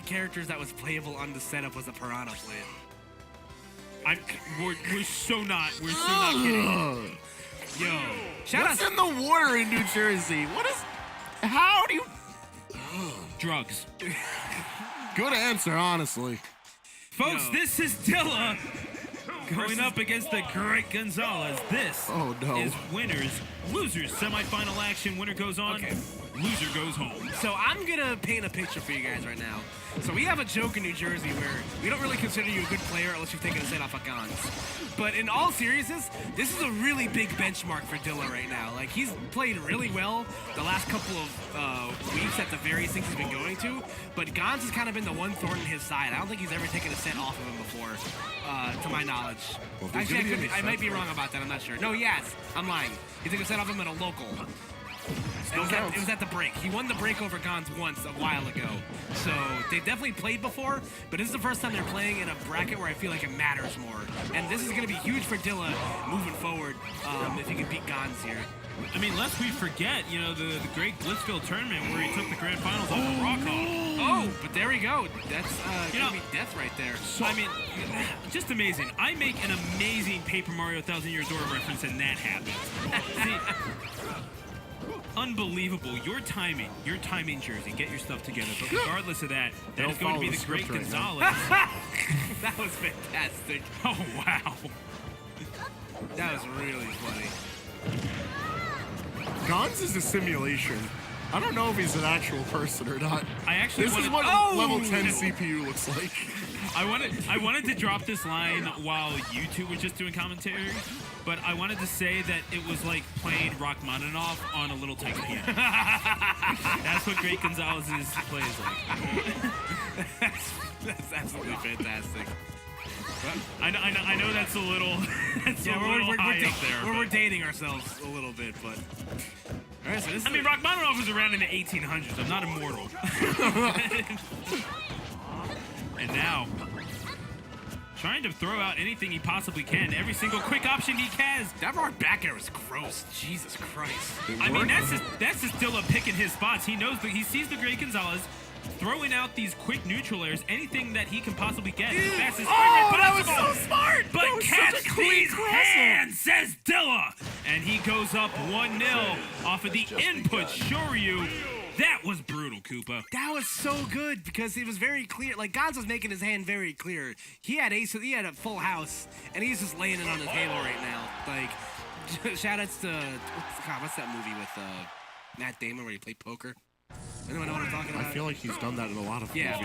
characters that was playable on the setup was a Piranha Plant. We're so not kidding. Yo, What's in the water in New Jersey? How do you... drugs. Good answer, honestly. Folks, this is Dyla going up against the great Gonzales. This is winners, losers, semifinal action. Winner goes on, loser goes home. So I'm gonna paint a picture for you guys right now. So we have a joke in New Jersey where we don't really consider you a good player unless you've taken a set off of Gons. But in all seriousness, this is a really big benchmark for Dyla right now. Like, he's played really well the last couple of weeks at the various things he's been going to, but Gons has kind of been the one thorn in his side. I don't think he's ever taken a set off of him before, to my knowledge. Well, actually, I might be wrong about that. I'm not sure. No, yes, I'm lying. He took a set off him at a local. It was at the break. He won the break over Gons once a while ago. So they've definitely played before, but this is the first time they're playing in a bracket where I feel like it matters more. And this is going to be huge for Dyla moving forward if he can beat Gons here. I mean, lest we forget, you know, the great Blitzville tournament where he took the grand finals off of Rockhall. Oh, but there we go. That's going to be death right there. So, I mean, just amazing. I make an amazing Paper Mario 1000 Year Door reference, and that happens. See, unbelievable. Your timing, Jersey. Get your stuff together. But regardless of that, that is going to be the great Gonzales. That was fantastic. Oh, wow. That was really funny. Gons is a simulation. I don't know if he's an actual person or not. This is what level 10 CPU looks like. I wanted to drop this line while you two were just doing commentary, but I wanted to say that it was like playing Rachmaninoff on a little tiny piano. That's what great Gonzales' play is like. That's absolutely fantastic. I know that's a little, we're high up there. We're dating ourselves a little bit, but. All right, so this Rachmaninoff was around in the 1800s. I'm not immortal. And now, trying to throw out anything he possibly can. Every single quick option he has. That hard back air is gross. Jesus Christ. I mean, that's just Dyla picking his spots. He knows that he sees the great Gonzales throwing out these quick neutral airs, anything that he can possibly get. Fastest that was so smart! But catch these hands, says Dyla! And he goes up 1-0 off of the input Shoryu. That was brutal, Koopa. That was so good because it was very clear. Like, Gons was making his hand very clear. He had a full house, and he's just laying it on his Halo right now. Like, shout-outs to, what's that movie with Matt Damon where he played poker? Anyone know what I'm talking about? I feel like he's done that in a lot of movies.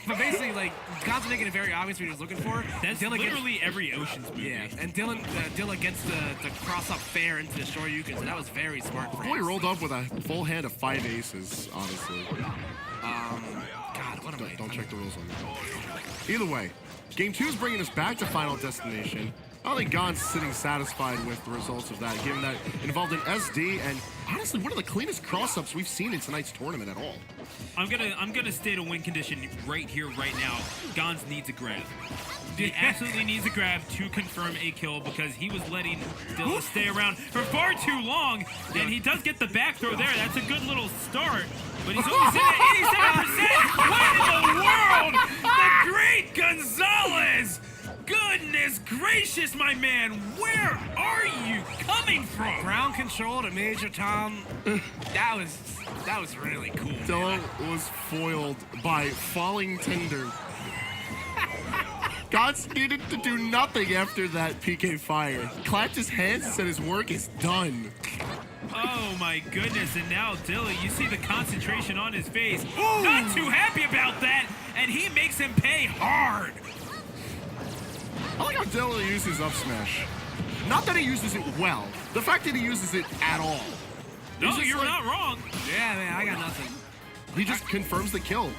But basically, like, Gons making it very obvious what he was looking for. That's literally every Ocean's movie. Yeah, and Dyla gets the cross-up fair into the Shoryukens, and that was very smart for him. Boy rolled up with a full hand of 5 aces, honestly. God, what am I? Don't check the rules on that. Either way, Game 2 is bringing us back to Final Destination. I don't think Gon's sitting satisfied with the results of that, given that it involved an SD and honestly one of the cleanest cross-ups we've seen in tonight's tournament at all. I'm gonna state a win condition right here, right now. Gons needs a grab. He absolutely needs a grab to confirm a kill because he was letting Dyla stay around for far too long. And he does get the back throw there. That's a good little start. But he's only sitting at 87%. What in the world? The great Gonzales! Goodness gracious, my man! Where are you coming from? Ground control to Major Tom. That was really cool. Dyla was foiled by falling tinder. Gons needed to do nothing after that PK fire. Clapped his hands and said his work is done. Oh my goodness, and now Dyla, you see the concentration on his face. Ooh. Not too happy about that, and he makes him pay hard. I like how Dyla uses up smash. Not that he uses it well, the fact that he uses it at all. No, you're not wrong. Yeah, man, I got nothing. He just confirms the kill.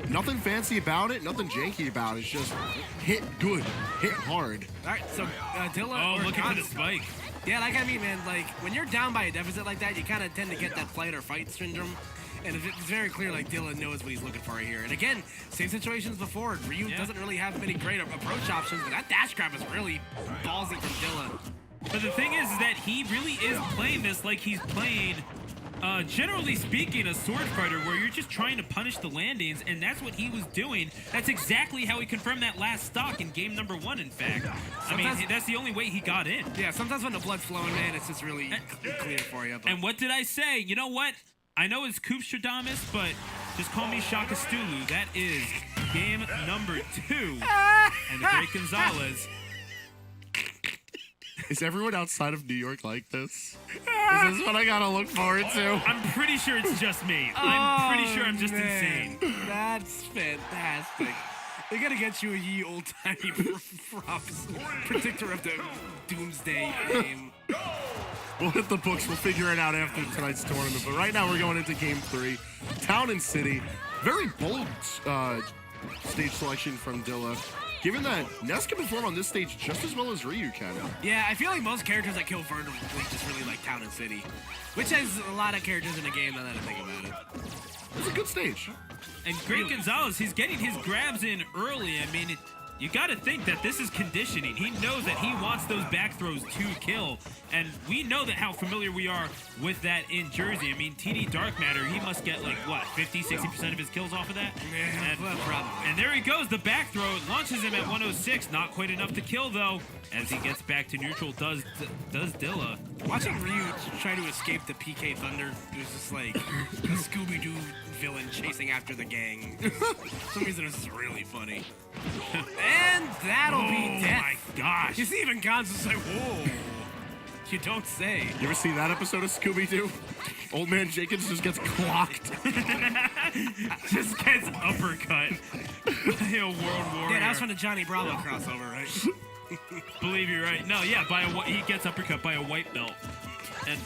Nothing fancy about it, nothing janky about it. It's just hit good, hit hard. All right, so Dyla. Oh, looking for the spike. Yeah, like I mean, man, like when you're down by a deficit like that, you kind of tend to get that flight or fight syndrome. And it's very clear, like, Dyla knows what he's looking for here. And again, same situations before. Ryu doesn't really have many great approach options, but that dash grab is really ballsy from Dyla. But the thing is that he really is playing this like he's playing generally speaking, a sword fighter where you're just trying to punish the landings, and that's what he was doing. That's exactly how he confirmed that last stock in game number 1, in fact. I mean, that's the only way he got in. Yeah, sometimes when the blood's flowing, man, it's just really clear for you. But. And what did I say? You know what? I know it's Koopstradamus, but just call me Shaka Stulu. That is game number 2. And the great Gonzales. Is everyone outside of New York like this? Is this what I gotta look forward to? I'm pretty sure it's just me. I'm pretty sure I'm just insane. That's fantastic. They gotta get you a ye old-timey predictor of the doomsday game. We'll hit the books. We'll figure it out after tonight's tournament. But right now we're going into game 3. Town and City. Very bold stage selection from Dyla. Given that Ness can perform on this stage just as well as Ryu can. Yeah, I feel like most characters that kill Vern just really like Town and City. Which has a lot of characters in the game now that I think about it. It's a good stage. And great Gonzales, he's getting his grabs in early. I mean, you got to think that this is conditioning. He knows that he wants those back throws to kill. And we know that how familiar we are with that in Jersey. I mean, TD Dark Matter, he must get like, what, 50, 60% of his kills off of that? Yeah, probably. And there he goes, the back throw. It launches him at 106. Not quite enough to kill, though. As he gets back to neutral, does Dyla. Watching Ryu try to escape the PK Thunder, it was just like a Scooby-Doo villain chasing after the gang. For some reason, it was just really funny. And that'll be death. Oh my gosh. You see, even Gonz is like, whoa. You don't say. You ever see that episode of Scooby-Doo? Old man Jenkins just gets clocked. Just gets uppercut by a world warrior. Yeah, that was from the Johnny Bravo crossover, right? Believe you're right. No, yeah, he gets uppercut by a white belt. And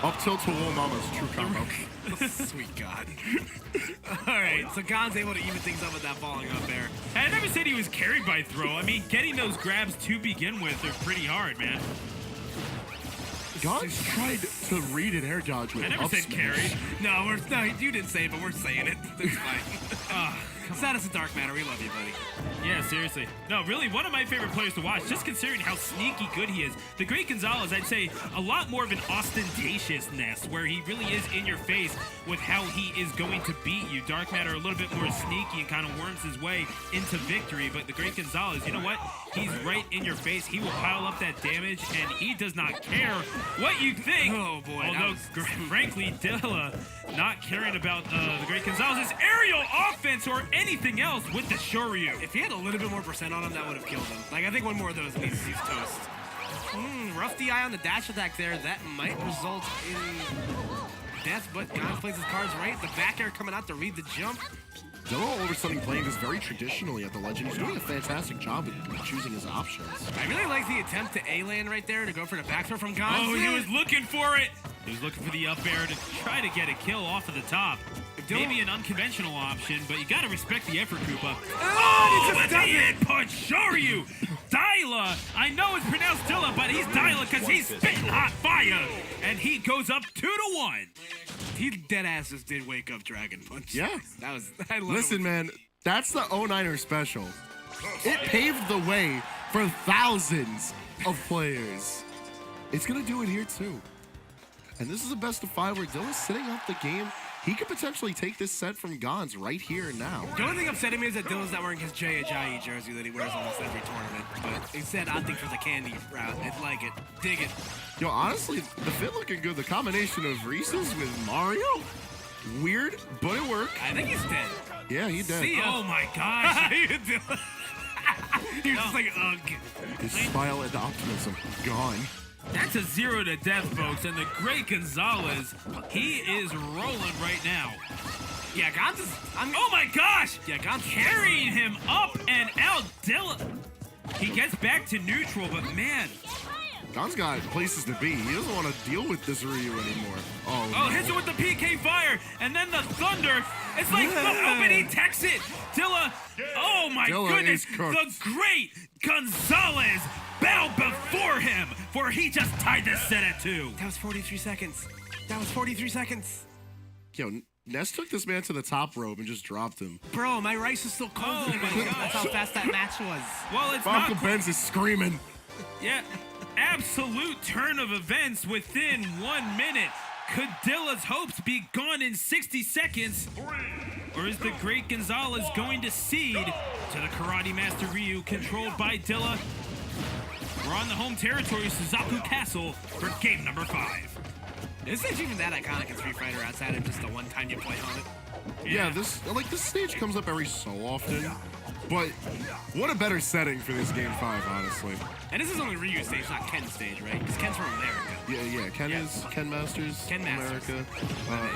up tilt to Wool Mama's true combo. Sweet God. All right, so Gon's able to even things up with that falling up there. I never said he was carried by throw. I mean, getting those grabs to begin with are pretty hard, man. Gon's tried to read an air dodge with I never said carried. No, you didn't say it, but we're saying it. That's fine. Status of Dark Matter, we love you, buddy. Yeah, seriously. No, really, one of my favorite players to watch, just considering how sneaky good he is. The great Gonzales, I'd say, a lot more of an ostentatiousness, where he really is in your face with how he is going to beat you. Dark Matter a little bit more sneaky and kind of worms his way into victory, but the great Gonzales, you know what? He's right in your face. He will pile up that damage, and he does not care what you think. Oh, boy. Although, frankly, Dyla not caring about the great Gonzales' aerial offense or anything else with the Shoryu. If he had a little bit more percent on him, that would have killed him. Like, I think one more of those and he's toast. Rough DI on the dash attack there. That might result in death, but Gonz plays his cards right. The back air coming out to read the jump. Dyla all of a sudden playing this very traditionally at the Legend. He's doing a fantastic job of choosing his options. I really like the attempt to A-land right there to go for the back throw from Gonz. Oh, he was looking for it. He was looking for the up air to try to get a kill off of the top. Maybe an unconventional option, but you gotta respect the effort, Koopa. Oh, but the input, Shoryu! Dyla! I know it's pronounced Dyla, but he's Dyla because he's spitting hot fire! And he goes up 2-1. He dead ass just did wake up Dragon Punch. Yeah. That was, I love Listen, it. man, that's the 09er special. It paved the way for thousands of players. It's gonna do it here too. And this is a best of 5 where Dyla's sitting up the game. He could potentially take this set from Gonz right here and now. The only thing upsetting me is that Dylan's not wearing his SYE jersey that he wears almost every tournament. But instead, opting for the candy route. I like it. Dig it. Yo, honestly, the fit looking good. The combination of Reese's with Mario, weird, but it worked. I think he's dead. Yeah, he did. See ya. Oh my gosh. He was just like, ugh. His smile and optimism gone. That's a 0 to death, folks, and the great Gonzales, he is rolling right now. Yeah, Gonz is... oh my gosh! Yeah, Gonz carrying him up and out. Dyla, he gets back to neutral, but man. Gonz got places to be. He doesn't want to deal with this Ryu anymore. Oh, hits it with the PK fire, and then the thunder. It's like, but he techs it. Dyla, oh my goodness. The great Gonzales bow before him, for he just tied this set at 2. That was 43 seconds. That was 43 seconds. Yo, Ness took this man to the top rope and just dropped him. Bro, my rice is still cold. Oh my gosh. That's how fast that match was. Well, it's Uncle not... Benz is screaming. Yeah, absolute turn of events within 1 minute. Could Dyla's hopes be gone in 60 seconds? Or is the great Gonzales going to cede to the Karate Master Ryu, controlled by Dyla? We're on the home territory, Suzaku Castle, for game number 5. This isn't even that iconic in Street Fighter outside of just the one time you play on it. Yeah, this stage comes up every so often, but what a better setting for this game 5, honestly. And this is only Ryu's stage, not Ken's stage, right? Because Ken's from America. Yeah, Ken Masters, Ken Masters. America,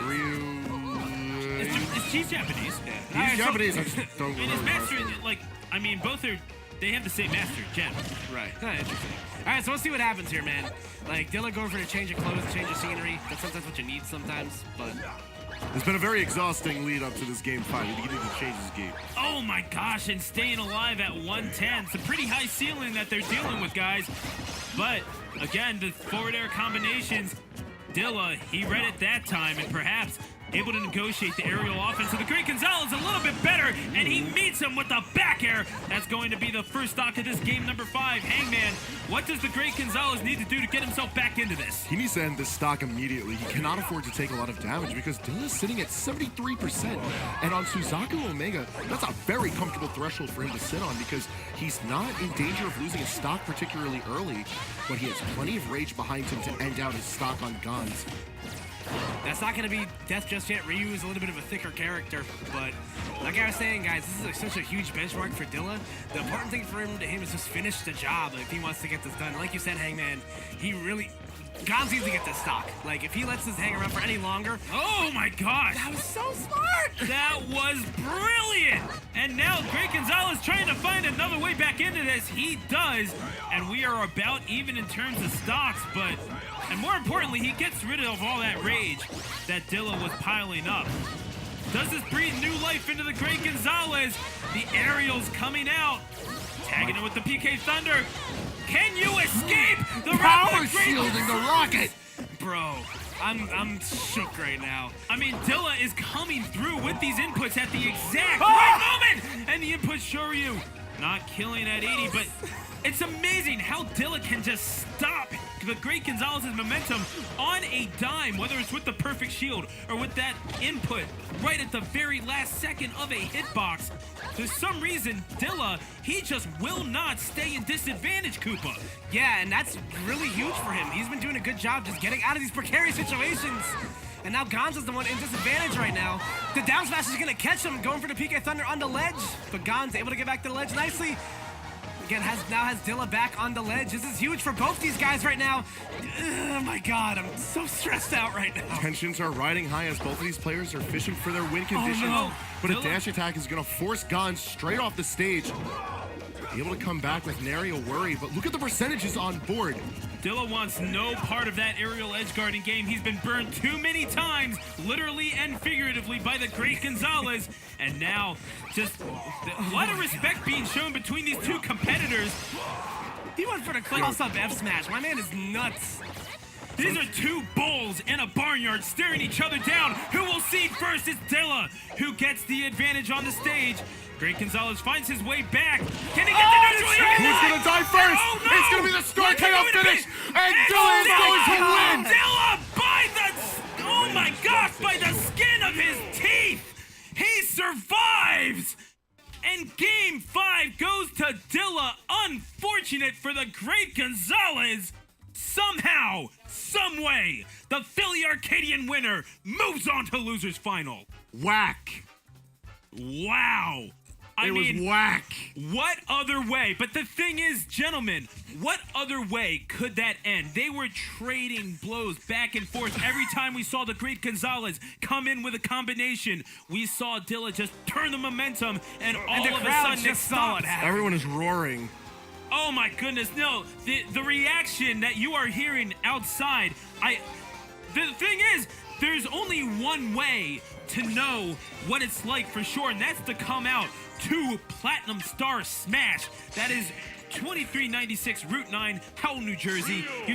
Ryu. He's Japanese. Yeah. He's Japanese. I just don't And his remember. master, like, I mean, both are, they have the same master, Jen. Right. Interesting. All right, so let's see what happens here, man. Like, Dyla going for a change of clothes, change of scenery. That's sometimes what you need sometimes, but... It's been a very exhausting lead up to this game 5. He needed to change his game. Oh my gosh, and staying alive at 110. It's a pretty high ceiling that they're dealing with, guys. But, again, the forward air combinations, Dyla, he read it that time, and perhaps able to negotiate the aerial offense of the great Gonzales a little bit better, and he meets him with the back air. That's going to be the first stock of this game number 5. Hangman, what does the great Gonzales need to do to get himself back into this? He needs to end this stock immediately. He cannot afford to take a lot of damage because Dyla's sitting at 73%. And on Suzaku Omega, that's a very comfortable threshold for him to sit on because he's not in danger of losing his stock particularly early, but he has plenty of rage behind him to end out his stock on Gons. That's not going to be death just yet. Ryu is a little bit of a thicker character, but like I was saying, guys, this is such a huge benchmark for Dyla. The important thing for him is just finish the job if he wants to get this done. Like you said, Hangman, he really... Gons needs to get this stock. Like, if he lets this hang around for any longer... Oh my gosh! That was so smart! That was brilliant! And now Great Gonzales trying to find another way back into this. He does, and we are about even in terms of stocks, but... And more importantly, he gets rid of all that rage that Dyla was piling up. Does this breathe new life into the great Gonzales? The aerials coming out. Tagging it with the PK Thunder. Can you escape the Power shielding the rocket! Bro, I'm shook right now. I mean, Dyla is coming through with these inputs at the exact right moment! And the input Shoryu not killing at 80, but it's amazing how Dyla can just stop the great Gonzales' momentum on a dime, whether it's with the perfect shield or with that input right at the very last second of a hitbox. For some reason, Dyla, he just will not stay in disadvantage, Koopa. Yeah, and that's really huge for him. He's been doing a good job just getting out of these precarious situations. And now Gons is the one in disadvantage right now. The down smash is going to catch him, going for the PK Thunder on the ledge. But Gons able to get back to the ledge nicely. Again, now has Dyla back on the ledge. This is huge for both these guys right now. Oh my god, I'm so stressed out right now. Tensions are riding high as both of these players are fishing for their win conditions. no. But a Dyla- dash attack is going to force Gons straight off the stage. Be able to come back with nary a worry, but look at the percentages on board. Dyla wants no part of that aerial edge guarding game. He's been burned too many times, literally and figuratively, by the great Gonzales. And now, just a lot of respect being shown between these two competitors. He went for the close-up F smash. My man is nuts. These are two bulls in a barnyard staring each other down. Who will see first? It's Dyla who gets the advantage on the stage. Great Gonzales finds his way back. Can he get the neutral? Who's going to die first? Oh, no! It's going to be the score What's KO going to finish, be? and Dyla is going to win! Dyla by the, oh my gosh, by the skin of his teeth. He survives. And game 5 goes to Dyla. Unfortunate for the great Gonzales. Somehow, someway, the Philly Arcadian winner moves on to losers final. Whack. Wow. I It was mean, whack. what other way? But the thing is, gentlemen, what other way could that end? They were trading blows back and forth. Every time we saw the great Gonzales come in with a combination, we saw Dyla just turn the momentum, and all the of a crowd sudden it just saw stops. it happen. Everyone is roaring. Oh my goodness, no. The reaction that you are hearing outside, the thing is, there's only one way to know what it's like for sure, and that's to come out to Platinum Star Smash. That is 2396 Route 9, Howell, New Jersey. You